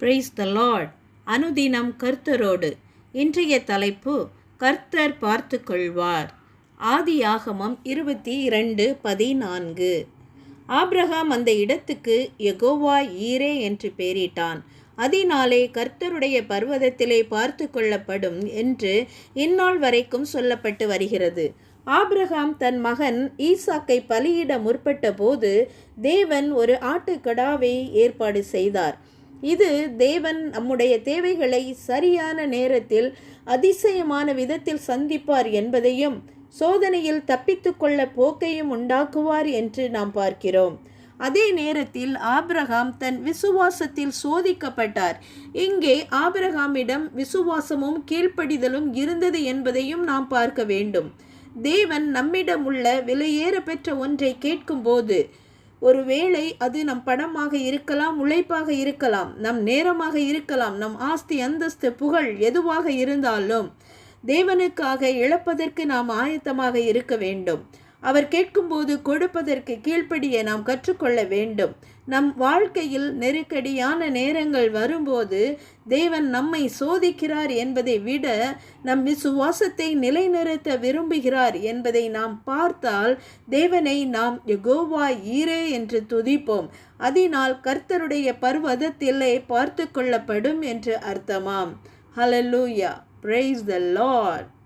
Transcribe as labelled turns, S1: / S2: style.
S1: Praise the Lord. அனுதினம் கர்த்தரோடு. இன்றைய தலைப்பு, கர்த்தர் பார்த்து கொள்வார். ஆதியாகமம் 22:14. ஆபிரகாம் அந்த இடத்துக்கு யெகோவா ஈரே என்று பெயரிட்டான். அதனாலே கர்த்தருடைய பர்வதத்திலே பார்த்து கொள்ளப்படும் என்று இந்நாள் வரைக்கும் சொல்லப்பட்டு வருகிறது. ஆபிரகாம் தன் மகன் ஈசாக்கை பலியிட முற்பட்ட போது தேவன் ஒரு ஆட்டுக்கடாவை ஏற்பாடு செய்தார். இது தேவன் நம்முடைய தேவைகளை சரியான நேரத்தில் அதிசயமான விதத்தில் சந்திப்பார் என்பதையும் சோதனையில் தப்பித்து கொள்ள போக்கையும் உண்டாக்குவார் என்று நாம் பார்க்கிறோம். அதே நேரத்தில் ஆபிரகாம் தன் விசுவாசத்தில் சோதிக்கப்பட்டார். இங்கே ஆபிரகாமிடம் விசுவாசமும் கீழ்ப்படிதலும் இருந்தது என்பதையும் நாம் பார்க்க வேண்டும். தேவன் நம்மிடம் உள்ள விலையேற பெற்ற ஒன்றை கேட்கும்போது, ஒருவேளை அது நம் பணமாக இருக்கலாம், உழைப்பாக இருக்கலாம், நம் நேரமாக இருக்கலாம், நம் ஆஸ்தி அந்தஸ்து புகழ் எதுவாக இருந்தாலும் தேவனுக்காக இழப்பதற்கு நாம் ஆயத்தமாக இருக்க வேண்டும். அவர் கேட்கும்போது கொடுப்பதற்கு கீழ்ப்படிய நாம் கற்றுக்கொள்ள வேண்டும். நம் வாழ்க்கையில் நெருக்கடியான நேரங்கள் வரும்போது தேவன் நம்மை சோதிக்கிறார் என்பதை விட நம் விசுவாசத்தை நிலைநிறுத்த விரும்புகிறார் என்பதை நாம் பார்த்தால் தேவனை நாம் யெகோவா ஈரே என்று துதிப்போம். அதனால் கர்த்தருடைய பர்வதத்திலே பார்த்து கொள்ளப்படும் என்று அர்த்தமாம். ஹல்லேலூயா. Praise the Lord.